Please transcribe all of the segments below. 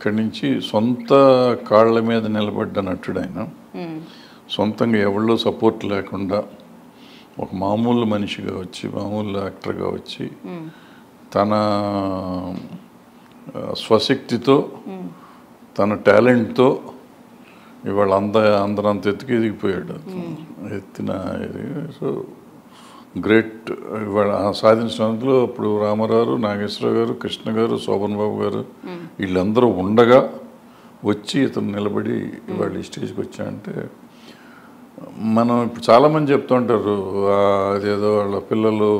అక్కడి నుంచి సొంత కాళ్ళ మీద నిలబడ్డ నటుడు ఆయన. సొంతంగా ఎవరిలో సపోర్ట్ లేకుండా ఒక మామూలు మనిషిగా వచ్చి, మామూలు యాక్టర్గా వచ్చి తన స్వశక్తితో, తన టాలెంట్తో ఇవాళ అందరంత ఎదిగిపోయాడు. ఎత్తిన ఇది. So great. ఇవాళ సాధించినందులో ఇప్పుడు రామారావు, నాగేశ్వరరావు గారు, కృష్ణ గారు, శోభన్ బాబు గారు వీళ్ళందరూ ఉండగా వచ్చి ఇతను నిలబడి ఇవాళ ఈ స్టేజ్కి వచ్చాయంటే, మనం ఇప్పుడు చాలామంది చెప్తూ ఉంటారు అదేదో వాళ్ళ పిల్లలు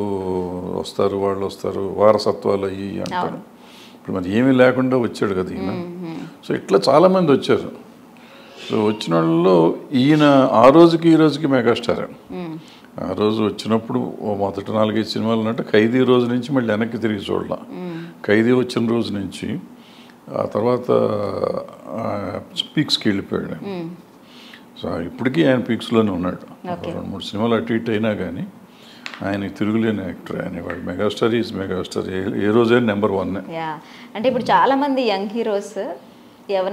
వస్తారు, వాళ్ళు వస్తారు, వారసత్వాలు అయ్యి అంటారు. ఇప్పుడు మరి ఏమీ లేకుండా వచ్చాడు కదా ఈయన. సో ఇట్లా చాలామంది వచ్చారు. సో వచ్చిన వాళ్ళలో ఈయన ఆ రోజుకి ఈ రోజుకి మెగాస్టార్. ఆ రోజు వచ్చినప్పుడు మొదటి 4-5 సినిమాలు ఉన్నట్టు ఖైదీ రోజు నుంచి మళ్ళీ వెనక్కి తిరిగి చూడాల. ఖైదీ వచ్చిన రోజు నుంచి ఆ తర్వాత పీక్స్కి వెళ్ళిపోయాడు. సో ఇప్పటికీ ఆయన పీక్స్లోనే ఉన్నాడు. 2-3 సినిమాలు అటు ఇటు అయినా కానీ ఆయన తిరుగులేని యాక్టర్. ఆయన వాడు మెగాస్టార్ ఈజ్ మెగాస్టార్. ఏ రోజైనా నెంబర్ 1. అంటే ఇప్పుడు చాలామంది యంగ్ హీరోస్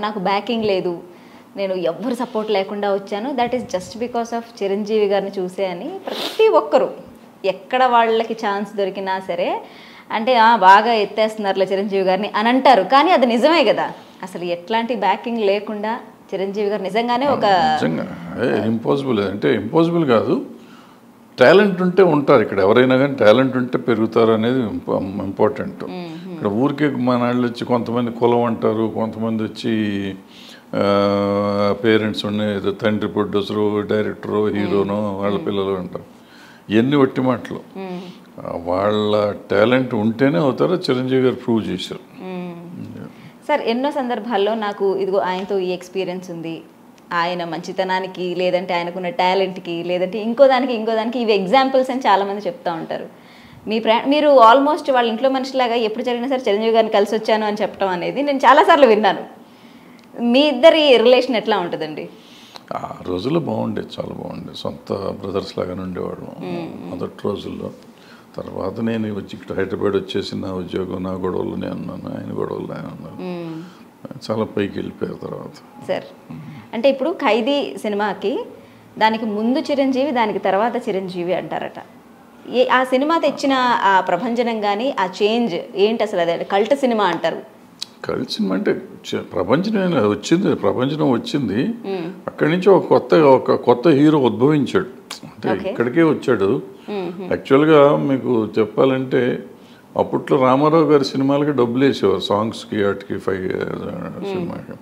నాకు బ్యాకింగ్ లేదు, నేను ఎవ్వరు సపోర్ట్ లేకుండా వచ్చాను, that is just because of Chiranjeevi గారిని చూసే అని ప్రతి ఒక్కరు ఎక్కడ వాళ్ళకి ఛాన్స్ దొరికినా సరే అంటే బాగా ఎత్తేస్తున్నారులే చిరంజీవి గారిని అని అంటారు. కానీ అది నిజమే కదా. అసలు ఎట్లాంటి బ్యాకింగ్ లేకుండా చిరంజీవి గారు నిజంగానే ఒక ఇంపాసిబుల్. అంటే ఇంపాసిబుల్ కాదు, టాలెంట్ ఉంటే ఉంటారు ఇక్కడ. ఎవరైనా కానీ టాలెంట్ ఉంటే పెరుగుతారు అనేది ఇంపార్టెంట్. ఇక్కడ ఊరికే మన వాళ్ళు వచ్చి కొంతమంది కులం అంటారు, కొంతమంది వచ్చి పేరెంట్స్ ఉన్నాయి, ఏదో తండ్రి ప్రొడ్యూసరు, డైరెక్టరు, హీరోను, వాళ్ళ పిల్లలు అంటారు. ఇవన్నీ ఒట్టి మాటలు. వాళ్ళ టాలెంట్ ఉంటేనే అవుతారో చిరంజీవి గారు ప్రూవ్ చేశారు. సార్ ఎన్నో సందర్భాల్లో నాకు ఇదిగో ఆయనతో ఈ ఎక్స్పీరియన్స్ ఉంది, ఆయన మంచితనానికి లేదంటే ఆయనకున్న టాలెంట్కి లేదంటే ఇంకో దానికి ఇవి ఎగ్జాంపుల్స్ అని చాలామంది చెప్తూ ఉంటారు. మీరు ఆల్మోస్ట్ వాళ్ళ ఇంట్లో మనిషిలాగా ఎప్పుడు జరిగినా సరే చిరంజీవి గారిని కలిసి వచ్చాను అని చెప్పడం అనేది నేను చాలాసార్లు విన్నాను. మీ ఇద్దరి రిలేషన్ ఎట్లా ఉంటుందండి? ఆ రోజుల్లో బాగుండేది, చాలా బాగుండేది. సొంత బ్రదర్స్ లాగానే ఉండేవాడు మొదటి రోజుల్లో. తర్వాత నేను వచ్చి ఇక్కడ హైదరాబాద్ వచ్చేసి నా ఉద్యోగం, నా గొడవలు నేను ఉన్నాను, ఆయన గొడవలు ఆయన ఉన్నాను. చాలా పైకి వెళ్ళిపోయారు తర్వాత. సార్ అంటే ఇప్పుడు ఖైదీ సినిమాకి దానికి ముందు చిరంజీవి, దానికి తర్వాత చిరంజీవి అంటారట. ఆ సినిమా తెచ్చిన ఆ ప్రభంజనం కానీ ఆ చేంజ్ ఏంటి అసలు? అదే కల్ట్ సినిమా అంటారు. కల్ట్ సినిమా అంటే ప్రపంచం వచ్చింది. అక్కడి నుంచి ఒక కొత్త హీరో ఉద్భవించాడు. అంటే ఇక్కడికే వచ్చాడు. యాక్చువల్గా మీకు చెప్పాలంటే అప్పట్లో రామారావు గారి సినిమాలకి డబ్బులు వేసేవారు, సాంగ్స్కి వాటికి 5 సినిమాకి.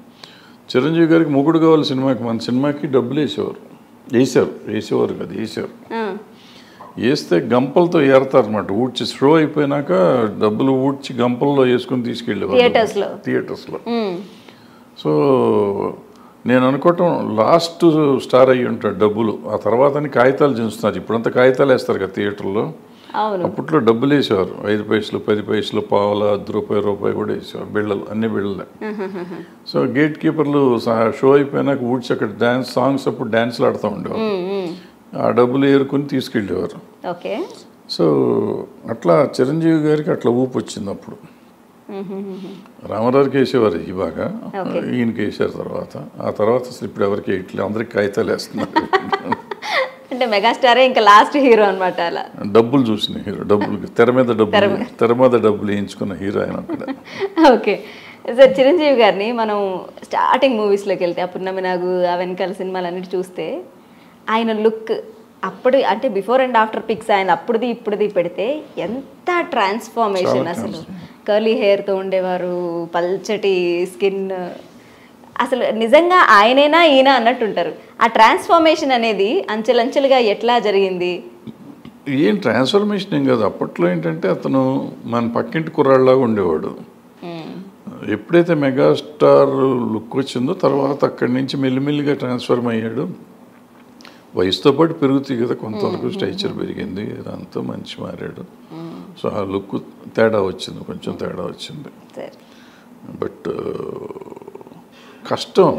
చిరంజీవి గారికి మొగుడు కావాలి సినిమాకి, మన సినిమాకి డబ్బులు వేసేవారు కదా, వేస్తే గంపలతో ఏరతారు అనమాట. ఊడ్చి షో అయిపోయినాక డబ్బులు ఊడ్చి గంపల్లో వేసుకుని తీసుకెళ్ళేవారు థియేటర్స్లో. సో నేను అనుకోవటం లాస్ట్ స్టార్ అయ్యి ఉంటాడు డబ్బులు. ఆ తర్వాత కాగితాలు చించుతున్నారు. ఇప్పుడంతా కాగితాలు వేస్తారు కదా థియేటర్లో. అప్పట్లో డబ్బులు వేసేవారు, 5 పైసలు, 10 పైసలు, పావుల, ₹1 కూడా వేసేవారు. బిళ్ళలు, అన్ని బిళ్ళలే. సో గేట్ కీపర్లు షో అయిపోయినాక ఊడ్చి అక్కడ సాంగ్స్ అప్పుడు డ్యాన్స్లు ఆడుతూ ఉండేవారు. ఆ డబ్బులు ఏరుకుని తీసుకెళ్ళేవారు. సో అట్లా చిరంజీవి గారికి అట్లా ఊపు వచ్చింది అప్పుడు. రామారావుకి వేసేవారు ఈ బాగా, ఈయనకి వేసారు తర్వాత. ఆ తర్వాత అసలు ఇప్పుడు ఎవరికి వేయట్లేదు, అందరికి కాగితాలు వేస్తున్నారు. అంటే మెగాస్టారే ఇంకా లాస్ట్ హీరో అనమాట. అలా డబ్బులు చూసిన హీరో, తెర మీద డబ్బులు వేయించుకున్న హీరో ఆయన అక్కడ. ఓకే సార్, చిరంజీవి గారిని మనం స్టార్టింగ్ మూవీస్లోకి వెళ్తే ఆ పున్నమి నాగు, ఆ వెనకాల సినిమాలన్నిటి చూస్తే ఆయన లుక్ అప్పుడు అంటే బిఫోర్ అండ్ ఆఫ్టర్ పిక్స్ ఆయన అప్పుడుది ఇప్పుడుది పెడితే ఎంత ట్రాన్స్ఫార్మేషన్. అసలు కర్లీ హెయిర్తో ఉండేవారు, పల్చటి స్కిన్. అసలు నిజంగా ఆయనేనా ఈయన అన్నట్టుంటారు. ఆ ట్రాన్స్ఫార్మేషన్ అనేది అంచెలంచెలుగా ఎట్లా జరిగింది? ఏం ట్రాన్స్ఫర్మేషన్ ఏం కాదు. అప్పట్లో ఏంటంటే అతను మన పక్కింటి కుర్రాళ్ళలాగా ఉండేవాడు. ఎప్పుడైతే మెగాస్టార్ లుక్ వచ్చిందో తర్వాత అక్కడి నుంచి మెల్లిమెల్లిగా ట్రాన్స్ఫర్మ్ అయ్యాడు. వయసుతో పాటు పెరుగుతాయి కదా, కొంతవరకు స్ట్రక్చర్ పెరిగింది, అంతా మంచి మారాడు. సో ఆ లుక్ తేడా వచ్చింది, కొంచెం తేడా వచ్చింది. బట్ కష్టం,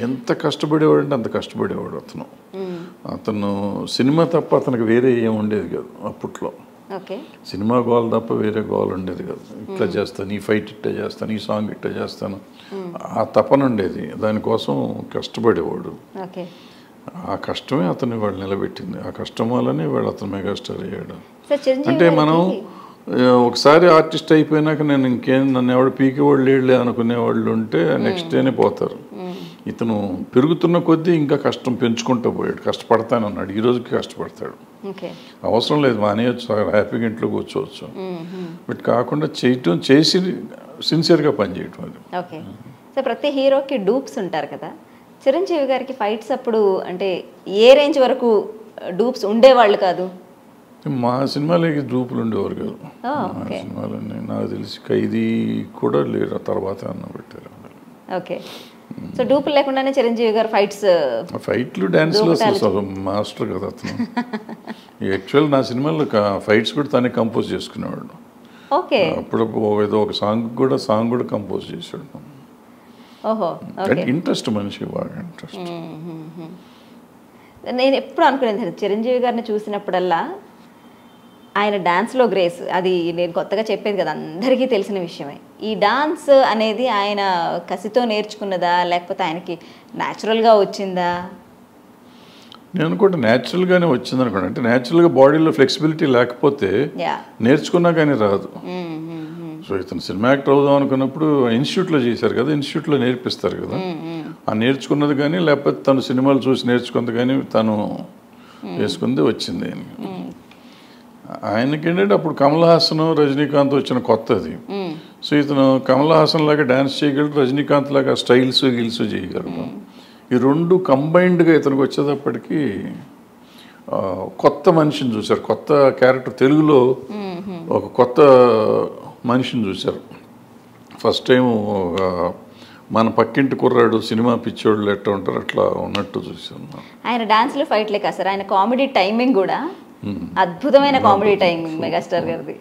ఎంత కష్టపడేవాడు అంటే అంత కష్టపడేవాడు అతను. సినిమా తప్ప అతనికి వేరే ఏం ఉండేది కాదు అప్పట్లో. ఓకే. సినిమా గోల్ తప్ప వేరే గోల్ ఉండేది కదా. ఇట్లా చేస్తాను, ఈ ఫైట్ ఇట్లా చేస్తాను, ఈ సాంగ్ ఇట్లా చేస్తాను, ఆ తపన ఉండేది. దానికోసం కష్టపడేవాడు. ఓకే. ఆ కష్టమే అతన్ని వాళ్ళు నిలబెట్టింది. ఆ కష్టం వల్లనే వాడు అతను మెగాస్టార్ అయ్యాడు. సార్ చిరంజీవి అంటే మనం గారికి ఒకసారి ఆర్టిస్ట్ అయిపోయినాక నేను ఇంకేం నన్ను ఎవడు పీకేవాళ్ళు లేడులే అనుకునే వాళ్ళు ఉంటే నెక్స్ట్ డేనే పోతారు. ఇతను పెరుగుతున్న కొద్దీ ఇంకా కష్టం పెంచుకుంటూ పోయాడు. కష్టపడతానే ఉన్నాడు, ఈ రోజుకి కష్టపడతాడు. ఓకే. అవసరం లేదు, మానేయచ్చు, హ్యాపీగా ఇంట్లో కూర్చోవచ్చు. బట్ కాకుండా చేయటం, చేసి సిన్సియర్గా పనిచేయటం అది. ఓకే. సో ప్రతి హీరోకి డూప్స్ ఉంటారు కదా, చిరంజీవి గారికి ఫైట్స్ అప్పుడు అంటే ఏ రేంజ్ వరకు డూప్స్ ఉండేవాళ్ళు కాదు? మా సినిమాలకి డూపులు ఉండేవారు కాదు. మా సినిమాలన్నీ నాకు తెలిసి ఖైదీ కూడా లేరు, తర్వాత అన్న పెట్టారు. ఓకే. సో డూపులు లేకుండానే చిరంజీవి గారు ఫైట్లు డ్యాన్స్లో అసలు మాస్టర్ కదా అతను. యాక్చువల్ నా సినిమాలో ఫైట్స్ కూడా తనే కంపోజ్ చేసుకునేవాడు. ఓకే. అప్పుడు ఏదో ఒక సాంగ్ కూడా కంపోజ్ చేశాడు. ఓహో. ఇంట్రెస్ట్ మనిషి, బాగా ఇంట్రెస్ట్. నేను ఎప్పుడు అనుకునేది చిరంజీవి గారిని చూసినప్పుడల్లా ఆయన డాన్స్లో గ్రేస్, అది నేను కొత్తగా చెప్పేది కదా, అందరికీ తెలిసిన విషయమే. ఈ డాన్స్ అనేది ఆయన కసితో నేర్చుకున్నదా లేకపోతే ఆయనకి న్యాచురల్గా వచ్చిందా? నేను అనుకుంటే న్యాచురల్గానే వచ్చింది అనుకోండి. అంటే న్యాచురల్గా బాడీలో ఫ్లెక్సిబిలిటీ లేకపోతే నేర్చుకున్నా కానీ రాదు. సో ఇతను సినిమా యాక్టర్ అవుదాం అనుకున్నప్పుడు ఇన్స్టిట్యూట్లో చేశారు కదా, ఇన్స్టిట్యూట్లో నేర్పిస్తారు కదా. ఆ నేర్చుకున్నది కానీ లేకపోతే తను సినిమాలు చూసి నేర్చుకున్నది కానీ తను వేసుకుంది వచ్చింది. ఆయనకి ఏంటంటే అప్పుడు కమల్ హాసన్, రజనీకాంత్ వచ్చిన కొత్తది. సో ఇతను కమల్ హాసన్ లాగా డ్యాన్స్ చేయగలడు, రజనీకాంత్ లాగా స్టైల్స్ గిల్స్ చేయగలడు. ఈ రెండు కంబైన్డ్గా ఇతనికి వచ్చేటప్పటికి కొత్త మనిషిని చూశారు, కొత్త క్యారెక్టర్. తెలుగులో ఒక కొత్త మనిషిని చూశారు ఫస్ట్ టైం. మన పక్కింటి కుర్రాడు సినిమా పిచ్చోళ్ళు ఎట్లా ఉంటారు అట్లా ఉన్నట్టు చూసాను. ఆయన డాన్స్లో ఫైట్లే కాదు సార్, ఆయన కామెడీ టైమింగ్ కూడా అద్భుతమైన కామెడీ టైమింగ్ మెగాస్టార్ గారిది.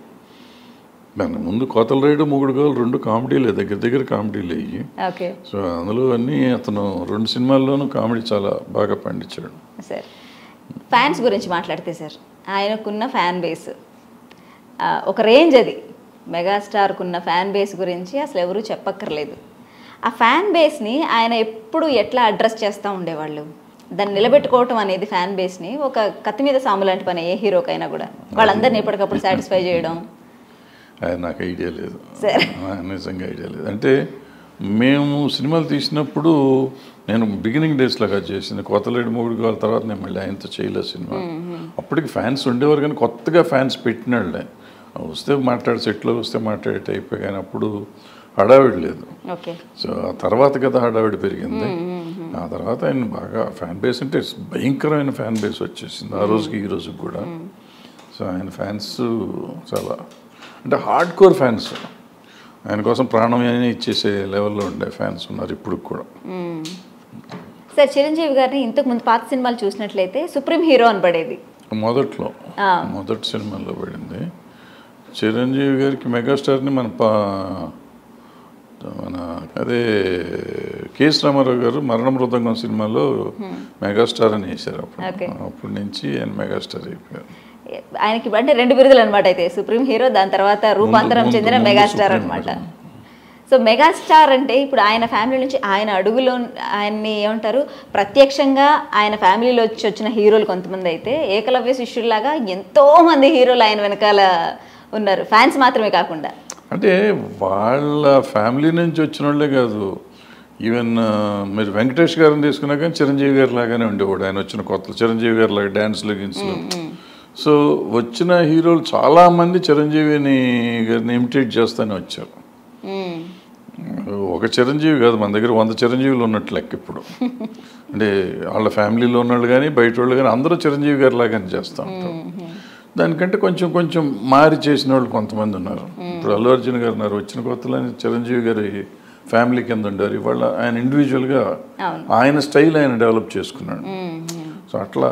దాని ముందు కోతల రైడు, మొగుడు గోల్ రెండు కామెడీలే, దగ్గర కామెడీలు అయ్యి. ఓకే. సో అందులో అన్నీ అతను రెండు సినిమాల్లోనూ కామెడీ చాలా బాగా పండించాడు. సార్ ఫ్యాన్స్ గురించి మాట్లాడితే సార్, ఆయనకున్న ఫ్యాన్ బేస్ ఒక రేంజ్, అది మెగాస్టార్కున్న ఫ్యాన్ బేస్ గురించి అసలు ఎవరూ చెప్పక్కర్లేదు. ఆ ఫ్యాన్ బేస్ని ఆయన ఎప్పుడు ఎట్లా అడ్రస్ చేస్తూ ఉండేవాళ్ళు? దాన్ని నిలబెట్టుకోవటం అనేది ఫ్యాన్ బేస్ని ఒక కత్తి మీద సాము లాంటి పని ఏ హీరోకైనా కూడా, వాళ్ళందరినీ ఎప్పటికప్పుడు సాటిస్ఫై చేయడం. నాకు ఐడియా లేదు, నిజంగా ఐడియా లేదు. అంటే మేము సినిమాలు తీసినప్పుడు నేను బిగినింగ్ డేస్లో కాదు చేసింది, కోతలేడు మొగుడు గోల్ తర్వాత నేను మళ్ళీ ఆయనతో చేయలేదు సినిమా. అప్పటికి ఫ్యాన్స్ ఉండేవారు కానీ కొత్తగా ఫ్యాన్స్ పెట్టినాళ్ళే, వస్తే మాట్లాడే సెట్లో వస్తే మాట్లాడే టైప్. కానీ అప్పుడు హడావిడి లేదు. సో ఆ తర్వాత కదా హడావిడి పెరిగింది. ఆ తర్వాత ఆయన బాగా ఫ్యాన్ బేస్ అంటే భయంకరమైన ఫ్యాన్ బేస్ వచ్చేసింది ఆ రోజుకి ఈ రోజుకి కూడా. సో ఆయన ఫ్యాన్స్ చాలా అంటే హార్డ్ కోర్ ఫ్యాన్స్, ఆయన కోసం ప్రాణం ఇచ్చేసే లెవెల్లో ఉండే ఫ్యాన్స్ ఉన్నారు ఇప్పుడు కూడా. సార్ చిరంజీవి గారిని ఇంతకు ముందు పాత సినిమాలు చూసినట్లయితే సుప్రీం హీరో అని పడేది మొదట్లో, మొదటి సినిమాల్లో పడింది. చిరంజీవి గారికి మెగాస్టార్ని మన అదే కేఎస్ రామారావు గారు మరణ మృదంగం సినిమాలో మెగాస్టార్ అని వేశారు. అప్పటి నుంచి ఆయన మెగాస్టార్ అయిపోయారు. ఆయనకి అంటే రెండు బిరుదులు అనమాట, అయితే సుప్రీం హీరో, దాని తర్వాత రూపాంతరం చెందిన మెగాస్టార్ అనమాట. సో మెగాస్టార్ అంటే ఇప్పుడు ఆయన ఫ్యామిలీ నుంచి ఆయన అడుగులో ఆయన్ని ఏమంటారు ప్రత్యక్షంగా ఆయన ఫ్యామిలీలో వచ్చిన హీరోలు కొంతమంది అయితే ఏకలవ్య శిష్యుల్లాగా ఎంతోమంది హీరోలు ఆయన వెనకాల ఉన్నారు, ఫ్యాన్స్ మాత్రమే కాకుండా. అంటే వాళ్ళ ఫ్యామిలీ నుంచి వచ్చిన వాళ్ళే కాదు, ఈవెన్ మీరు వెంకటేష్ గారిని తీసుకున్నా కానీ చిరంజీవి గారి లాగానే ఉండేవాడు. ఆయన వచ్చిన కొత్త చిరంజీవి గారి లాగా డ్యాన్స్లు గిన్స్లు. సో వచ్చిన హీరోలు చాలామంది చిరంజీవిని గారిని ఇమిటేట్ చేస్తూనే వచ్చారు. ఒక చిరంజీవి కాదు, మన దగ్గర 100 చిరంజీవులు ఉన్నట్టు లెక్క ఇప్పుడు. అంటే వాళ్ళ ఫ్యామిలీలో ఉన్నవాళ్ళు కానీ బయట వాళ్ళు కానీ అందరూ చిరంజీవి గారి లాగానే చేస్తూ ఉంటారు. దానికంటే కొంచెం కొంచెం మారి చేసిన వాళ్ళు కొంతమంది ఉన్నారు. ఇప్పుడు అల్లు అర్జున్ గారు ఉన్నారు, వచ్చిన కొత్తలో చిరంజీవి గారి ఫ్యామిలీ కింద ఉండారు. ఇవాళ ఆయన ఇండివిజువల్గా ఆయన స్టైల్ ఆయన డెవలప్ చేసుకున్నాడు. సో అట్లా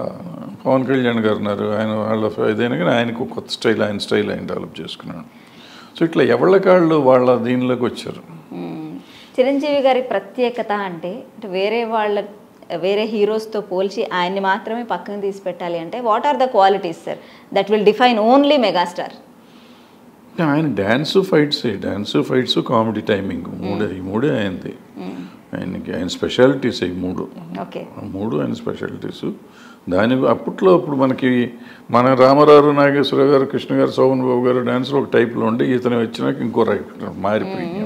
పవన్ కళ్యాణ్ గారు ఉన్నారు, ఆయన వాళ్ళ ఏదైనా కానీ ఆయనకు కొత్త స్టైల్ ఆయన డెవలప్ చేసుకున్నాడు. సో ఇట్లా ఎవళ్ళకాళ్ళు వాళ్ళ దీనిలోకి వచ్చారు. చిరంజీవి గారి ప్రత్యేకత అంటే వేరే వాళ్ళ వేరే హీరోస్తో పోల్చి ఆయన్ని మాత్రమే పక్కన తీసి పెట్టాలి అంటే what are the qualities sir that will define only megastar? ఆయన డ్యాన్స్ ఫైట్స్ కామెడీ టైమింగ్ ఈ మూడే అయింది ఆయన స్పెషాలిటీస్ ఈ మూడు ఆయన స్పెషాలిటీస్. అప్పట్లో ఇప్పుడు మనకి మన రామారావు, నాగేశ్వర గారు, కృష్ణ గారు, శోభన్ బాబు గారు డ్యాన్స్లో ఒక టైప్లో ఉండి ఇతను వచ్చినాక ఇంకో మారిపోయింది.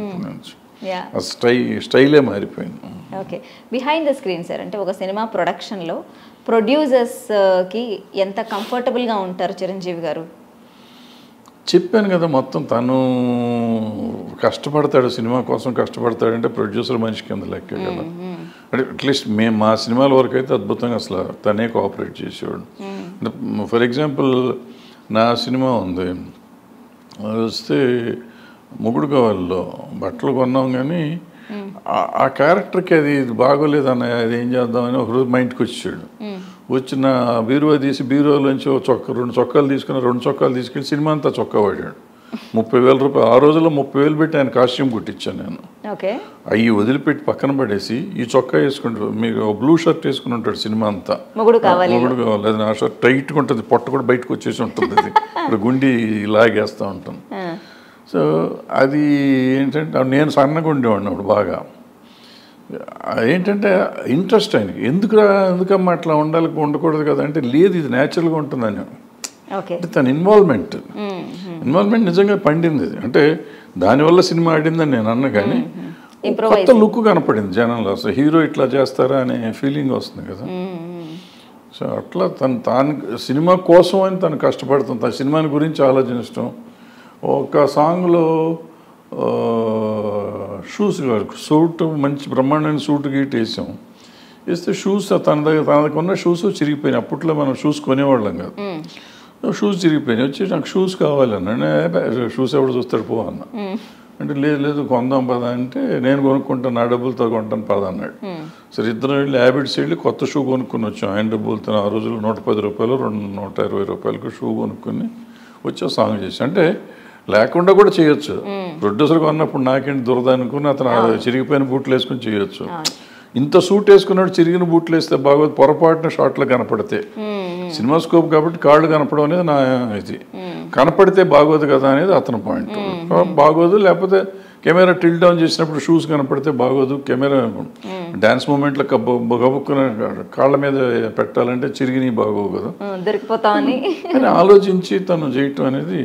స్టైలే మారిపోయింది. Okay, behind the screen sir అంటే ఒక సినిమా ప్రొడక్షన్లో ప్రొడ్యూసర్స్కి ఎంత కంఫర్టబుల్గా ఉంటారు చిరంజీవి గారు? చెప్పాను కదా, మొత్తం తను కష్టపడతాడు, సినిమా కోసం కష్టపడతాడంటే ప్రొడ్యూసర్ మనిషి కింద లెక్క కదా. అంటే అట్లీస్ట్ మా సినిమాల వరకు అయితే అద్భుతంగా అసలు తనే కోఆపరేట్ చేసేవాడు. ఫర్ ఎగ్జాంపుల్ నా సినిమా ఉంది, అది వస్తే మొగుడు కావాలో బట్టలు కొన్నాం కానీ ఆ క్యారెక్టర్కి అది బాగోలేదు అన్న, అది ఏం చేద్దామని ఒకరోజు మా ఇంటికి వచ్చాడు. వచ్చిన బీరువా తీసి బీరువాలోంచి రెండు చొక్కాలు తీసుకెళ్ళి సినిమా అంతా చొక్కా వాడాడు. 30,000 రూపాయలు. ఆ రోజుల్లో 30,000 పెట్టి ఆయన కాస్ట్యూమ్ కుట్టించాను నేను. అవి వదిలిపెట్టి పక్కన పడేసి ఈ చొక్కా వేసుకుంటారు, మీకు బ్లూ షర్ట్ వేసుకుని ఉంటాడు సినిమా అంతా. మొగుడు కావాలి, అది నా షర్ట్ టైట్గా ఉంటుంది, పొట్ట కూడా బయటకు వచ్చేసి ఉంటుంది, అది ఇప్పుడు గుండి లాగేస్తూ ఉంటాను. సో అది ఏంటంటే నేను సన్నగా ఉండేవాడిని అప్పుడు బాగా. ఏంటంటే ఇంట్రెస్ట్ ఆయనకి, ఎందుకమ్మా అట్లా ఉండకూడదు కదా అంటే, లేదు ఇది న్యాచురల్గా ఉంటుందని. అంటే తన ఇన్వాల్వ్మెంట్ నిజంగా పండింది. అంటే దానివల్ల సినిమా ఆడిందని నేను అన్నా, కానీ కొత్త లుక్ కనపడింది జనంలో. అసలు హీరో ఇట్లా చేస్తారా అనే ఫీలింగ్ వస్తుంది కదా. సో అట్లా తాను సినిమా కోసం అని తను కష్టపడుతుంది, తన సినిమాని గురించి ఆలోచించడం. ఒక సాంగ్లో షూస్ సూట్, మంచి బ్రహ్మాండమైన సూట్ గీట్ వేసాం. వేస్తే షూస్ తనకు ఉన్న షూస్ చిరిగిపోయినాయి. అప్పట్లో మనం షూస్ కొనేవాళ్ళం కాదు. షూస్ చిరిగిపోయినాయి. వచ్చి నాకు షూస్ కావాలన్నా, షూస్ ఎవడు చూస్తాడు పో అన్న. అంటే లేదు కొందాం పదా అంటే, నేను కొనుక్కుంటాను, నా డబ్బులతో కొంటాను పదా అన్నాడు. సరే ఇద్దరం వెళ్ళి హ్యాబిట్స్ వెళ్ళి కొత్త షూ కొనుక్కొని వచ్చాం. ఆయన డబ్బులతో ఆ రోజుల్లో 110 రూపాయలు 120 రూపాయలకు షూ కొనుక్కొని వచ్చి సాంగ్ చేసి. అంటే లేకుండా కూడా చేయొచ్చు. ప్రొడ్యూసర్ కొన్నప్పుడు నాకేంటి దురద అనుకుని అతను చిరిగిపోయిన బూట్లు వేసుకుని చేయొచ్చు. ఇంత సూట్ వేసుకున్నాడు, చిరిగిన బూట్లు వేస్తే బాగోదు, పొరపాటున షార్ట్లో కనపడితే. సినిమా స్కోప్ కాబట్టి కాళ్ళు కనపడం అనేది నా ఇది. కనపడితే బాగోదు కదా అనేది అతని పాయింట్. బాగోదు, లేకపోతే కెమెరా టిల్ డౌన్ చేసినప్పుడు షూస్ కనపడితే బాగోదు. కెమెరా డ్యాన్స్ మూమెంట్లో గబుక్కున కాళ్ళ మీద పెట్టాలంటే చిరిగినవి బాగోవు కదా, దొరికిపోతామని అని ఆలోచించి తను చేయటం అనేది.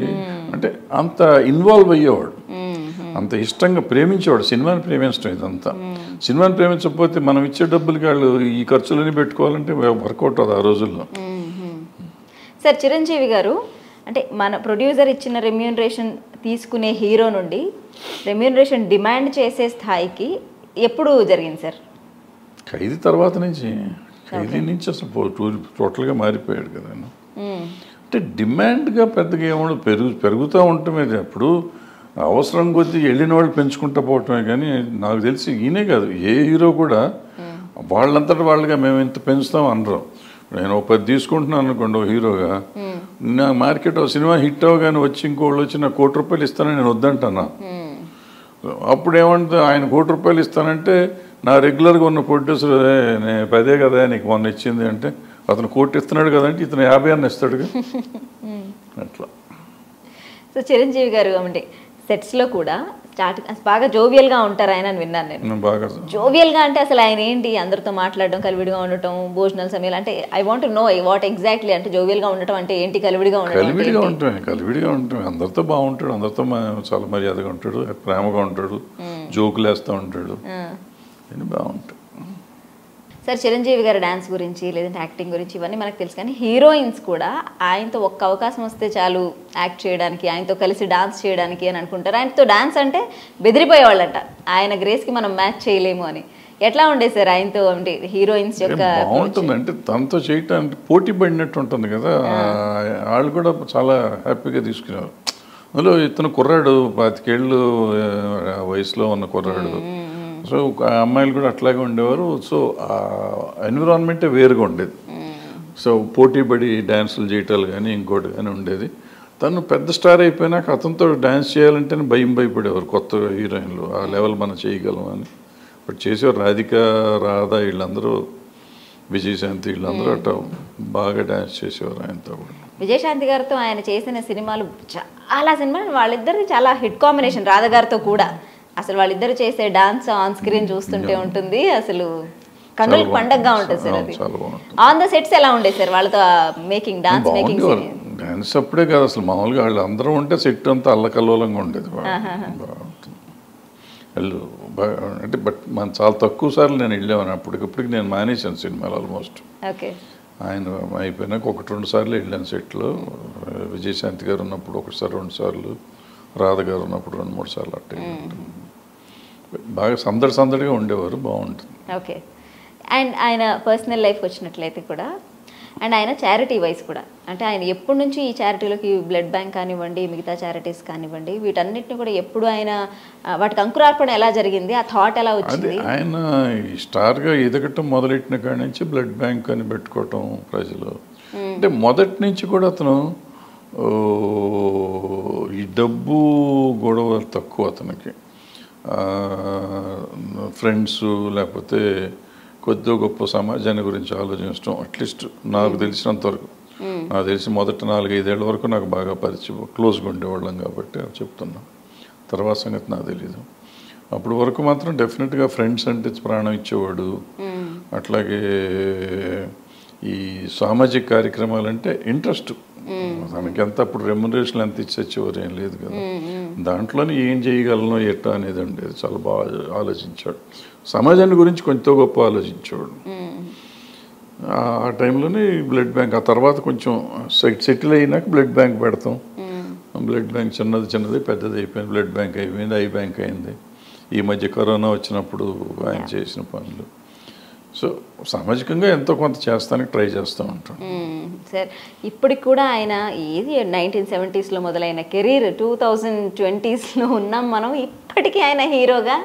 అంటే అంత ఇన్వాల్వ్ అయ్యేవాడు, అంత ఇష్టంగా ప్రేమించేవాడు. సినిమాని ప్రేమించడం ఇదంతా. సినిమాని ప్రేమించకపోతే మనం ఇచ్చే డబ్బులకి వాళ్ళు ఈ ఖర్చులన్నీ పెట్టుకోవాలంటే వర్కౌట్ అవుతుంది ఆ రోజుల్లో. సార్ చిరంజీవి గారు అంటే మన ప్రొడ్యూసర్ ఇచ్చిన రెమ్యూనరేషన్ తీసుకునే హీరో నుండి రెమ్యూనరేషన్ డిమాండ్ చేసే స్థాయికి ఎప్పుడు జరిగింది సార్? ఖైదీ తర్వాత నుంచి. ఖైదీ నుంచి అసలు టోటల్గా మారిపోయాడు కదా. అంటే డిమాండ్గా పెద్దగా ఏమో పెరుగుతూ ఉండటమే. అప్పుడు అవసరం కొద్దీ వెళ్ళిన వాళ్ళు పెంచుకుంటూ పోవటమే. కానీ నాకు తెలిసి ఈయనే కాదు, ఏ హీరో కూడా వాళ్ళంతటా వాళ్ళుగా మేము ఇంత పెంచుతాం అనరు. నేను 10 తీసుకుంటున్నాను అనుకోండి ఓ హీరోగా, నా మార్కెట్ సినిమా హిట్ అవగానే వచ్చి ఇంకోళ్ళు వచ్చి నాకు ₹1,00,00,000 ఇస్తానని నేను వద్దంటానా. అప్పుడు ఏమంటే ఆయన ₹1,00,00,000 ఇస్తానంటే నా రెగ్యులర్గా ఉన్న ప్రొడ్యూసర్ నేను 10 కదా నీకు మొన్న ఇచ్చింది అంటే, అతను 1,00,00,000 ఇస్తున్నాడు కదంటే ఇతను 50 అన్న ఇస్తాడుగా. అట్లా. సో చిరంజీవి గారు అంటే సెట్స్లో కూడా బాగా జోవియల్గా ఉంటారు ఆయన అని విన్నాను నేను. బాగా జోవియల్గా అంటే అసలు ఆయన ఏంటి, అందరితో మాట్లాడడం, కలివిడిగా ఉండటం, భోజనాల సమయాలు అంటే I want to know what exactly అంటే జోవియల్గా ఉండటం అంటే ఏంటి, కలివిడిగా ఉండటం. అందరితో బాగుంటాడు, అందరితో చాలా మర్యాదగా ఉంటాడు, ప్రేమగా ఉంటాడు, జోకులు వేస్తూ ఉంటాడు, అని బాగుంటాడు. సార్ చిరంజీవి గారి డ్యాన్స్ గురించి లేదంటే యాక్టింగ్ గురించి ఇవన్నీ మనకు తెలుసు, కానీ హీరోయిన్స్ కూడా ఆయనతో ఒక్క అవకాశం వస్తే చాలు యాక్ట్ చేయడానికి, ఆయనతో కలిసి డాన్స్ చేయడానికి అని అనుకుంటారు. ఆయనతో డాన్స్ అంటే బెదిరిపోయేవాళ్ళంట, ఆయన గ్రేస్కి మనం మ్యాచ్ చేయలేము అని. ఎట్లా ఉండేది సార్ ఆయనతో అంటే హీరోయిన్స్ యొక్క? బాగుంటుంది అంటే తనతో చేయటానికి పోటీ పడినట్టు ఉంటుంది కదా, వాళ్ళు కూడా చాలా హ్యాపీగా తీసుకునేవారు. అందులో ఇతను కుర్రాడు, 25 ఏళ్ళు వయసులో ఉన్న కుర్రాడు. సో అమ్మాయిలు కూడా అట్లాగే ఉండేవారు. సో ఆ ఎన్విరాన్మెంటే వేరుగా ఉండేది. సో పోటీ పడి డ్యాన్సులు చేయటాలు కానీ ఇంకోటి కానీ ఉండేది. తను పెద్ద స్టార్ అయిపోయినాక అతనితో డ్యాన్స్ చేయాలంటేనే భయపడేవారు కొత్త హీరోయిన్లు. ఆ లెవెల్ మనం చేయగలం అని. బట్ చేసేవారు. రాధిక, రాధా వీళ్ళందరూ విజయశాంతి వీళ్ళందరూ అట్లా బాగా డ్యాన్స్ చేసేవారు ఆయనతో కూడా. విజయశాంతి గారితో ఆయన చేసిన సినిమాలు చాలా సినిమాలు, వాళ్ళిద్దరిది చాలా హిట్ కాంబినేషన్. రాధ గారితో కూడా అసలు వాళ్ళిద్దరు చేసే డాన్స్ ఆన్ స్క్రీన్ చూస్తుంటే ఉంటుంది, అసలు కన్నుల పండగగా ఉంటుంది సార్. అది ఆన్ ద సెట్స్ ఎలా ఉండేది సార్ వాళ్ళతో మేకింగ్, డాన్స్ మేకింగ్? డాన్స్ అప్పుడే కాదు అసలు, మామూలుగా వాళ్ళు అందరూ ఉంటే సెట్ అంతా అల్లకల్లోలంగా ఉండేది. వాళ్ళు అంటే బట్ మనం చాలా తక్కువ సార్లు నేను వెళ్ళాను. అప్పటికప్పటికి నేను మానేశాను సినిమాలు ఆల్మోస్ట్. ఆయన అయిపోయినాక 1-2 సార్లు వెళ్ళాను సెట్లో. విజయశాంతి గారు ఉన్నప్పుడు 1 సారి 2 సార్లు, రాధ గారు ఉన్నప్పుడు 2-3 సార్లు అట్టే. బాగా సందడిగా ఉండేవారు, బాగుంటుంది. ఓకే. అండ్ ఆయన పర్సనల్ లైఫ్కి వచ్చినట్లయితే కూడా, అండ్ ఆయన చారిటీ వైజ్ కూడా, అంటే ఆయన ఎప్పటి నుంచి ఈ చారిటీలోకి, బ్లడ్ బ్యాంక్ కానివ్వండి, మిగతా చారిటీస్ కానివ్వండి, వీటన్నిటిని కూడా ఎప్పుడు ఆయన వాటికి అంకురార్పణ ఎలా జరిగింది, ఆ థాట్ ఎలా వచ్చింది? ఆయన ఈ స్టార్గా ఎదగటం మొదలెట్టిన కాడి నుంచి బ్లడ్ బ్యాంక్ అని పెట్టుకోవటం ప్రజలు, అంటే మొదటి నుంచి కూడా అతను ఈ డబ్బు గొడవ తక్కువ అతనికి. ఫ్రెండ్స్ లేకపోతే కొద్దిగా గొప్ప సమాజాన్ని గురించి ఆలోచించడం, అట్లీస్ట్ నాకు తెలిసినంత వరకు, నాకు తెలిసి మొదటి 4-5 ఏళ్ల వరకు నాకు బాగా పరిచయం, క్లోజ్గా ఉండేవాళ్ళం కాబట్టి చెప్తున్నాను. తర్వాత సంగతి నాకు తెలీదు. అప్పుడు వరకు మాత్రం డెఫినెట్గా ఫ్రెండ్స్ అంటే ప్రాణం ఇచ్చేవాడు. అట్లాగే ఈ సామాజిక కార్యక్రమాలు అంటే ఇంట్రెస్ట్ తనకి. ఎంత అప్పుడు రెమ్యునరేషన్ ఎంత ఇచ్చేవారు ఏం లేదు కదా, దాంట్లోనే ఏం చేయగలను ఎట్టా అనేది ఉండేది. చాలా బాగా ఆలోచించాడు, సమాజాన్ని గురించి కొంచెం గొప్ప ఆలోచించేవాడు. ఆ టైంలోనే బ్లడ్ బ్యాంక్, ఆ తర్వాత కొంచెం సెటిల్ అయినాక బ్లడ్ బ్యాంక్ పెడతాం. బ్లడ్ బ్యాంక్ చిన్నది పెద్దది అయిపోయింది, బ్లడ్ బ్యాంక్ అయిపోయింది, ఐ బ్యాంక్ అయింది. ఈ మధ్య కరోనా వచ్చినప్పుడు ఆయన చేసిన పనులు. సో సామాజికంగా ఎంతో కొంత చేస్తానికి ట్రై చేస్తూ ఉంటాం సార్. ఇప్పటికి కూడా ఆయన ఏది 1970s మొదలైన కెరీర్ 2020s ఉన్నాం మనం. ఇప్పటికీ ఆయన హీరోగా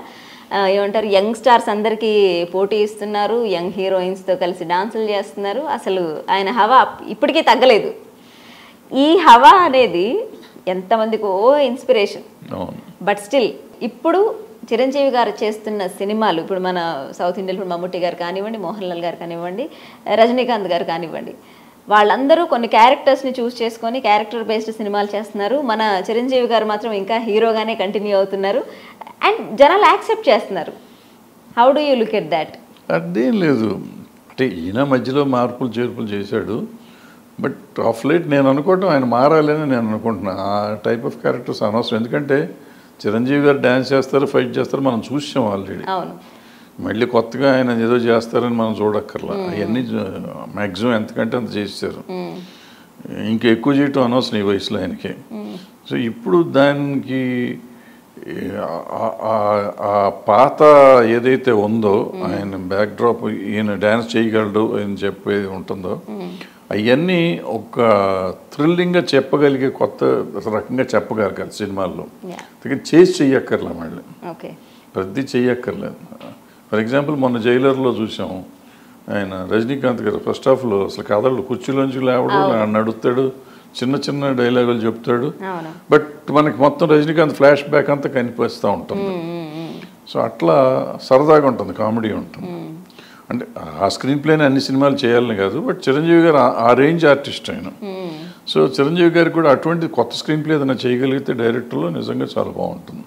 ఏమంటారు, యంగ్ స్టార్స్ అందరికీ పోటీ ఇస్తున్నారు, యంగ్ హీరోయిన్స్తో కలిసి డాన్సులు చేస్తున్నారు. అసలు ఆయన హవా ఇప్పటికీ తగ్గలేదు. ఈ హవా అనేది ఎంతమందికి ఇన్స్పిరేషన్. బట్ స్టిల్ ఇప్పుడు చిరంజీవి గారు చేస్తున్న సినిమాలు, ఇప్పుడు మన సౌత్ ఇండియన్ ఇప్పుడు మమ్ముట్టి గారు కానివ్వండి, మోహన్ లాల్ గారు కానివ్వండి, రజనీకాంత్ గారు కానివ్వండి, వాళ్ళందరూ కొన్ని క్యారెక్టర్స్ని చూస్ చేసుకొని క్యారెక్టర్ బేస్డ్ సినిమాలు చేస్తున్నారు. మన చిరంజీవి గారు మాత్రం ఇంకా హీరోగానే కంటిన్యూ అవుతున్నారు అండ్ జనాలు యాక్సెప్ట్ చేస్తున్నారు. How do you look at that? అదేం లేదు, అంటే ఈయన మధ్యలో మార్పులు చేర్పులు చేశాడు. బట్ ఆఫ్ లేట్ నేను అనుకోవటం ఆయన మారాలని నేను అనుకుంటున్నాను. ఆ టైప్ ఆఫ్ క్యారెక్టర్స్ అనవసరం. ఎందుకంటే చిరంజీవి గారు డ్యాన్స్ చేస్తారు, ఫైట్ చేస్తారు, మనం చూసాం ఆల్రెడీ. మళ్ళీ కొత్తగా ఆయన ఏదో చేస్తారని మనం చూడక్కర్లా. అవన్నీ మ్యాక్సిమం ఎంతకంటే అంత చేశారు. ఇంకా ఎక్కువ చేయటం అనవసరం ఈ వయసులో ఆయనకి. సో ఇప్పుడు దానికి ఆ పాత ఏదైతే ఉందో, ఆయన బ్యాక్డ్రాప్, ఈయన డ్యాన్స్ చేయగలడు అని చెప్పేది ఉంటుందో, అవన్నీ ఒక థ్రిల్లింగ్గా చెప్పగలిగే కొత్త రకంగా చెప్పగలగాలి సినిమాల్లో. చేసి చెయ్యక్కర్లే, మళ్ళీ ప్రతి చెయ్యక్కర్లేదు. ఫర్ ఎగ్జాంపుల్ మొన్న జైలర్లో చూసాము, ఆయన రజనీకాంత్ గారు ఫస్ట్ హాఫ్లో అసలు కథలు కుర్చీలోంచి లేవడు, నడుస్తాడు, చిన్న డైలాగులు చెప్తాడు. బట్ మనకి మొత్తం రజనీకాంత్ ఫ్లాష్ బ్యాక్ అంతా కనిపిస్తూ ఉంటుంది. సో అట్లా సరదాగా ఉంటుంది, కామెడీ ఉంటుంది. అంటే ఆ స్క్రీన్ ప్లేని అన్ని సినిమాలు చేయాలని కాదు, బట్ చిరంజీవి గారు ఆ రేంజ్ ఆర్టిస్ట్ ఆయన. సో చిరంజీవి గారికి కూడా అటువంటి కొత్త స్క్రీన్ ప్లే ఏదైనా చేయగలిగితే డైరెక్టర్లో నిజంగా చాలా బాగుంటుంది.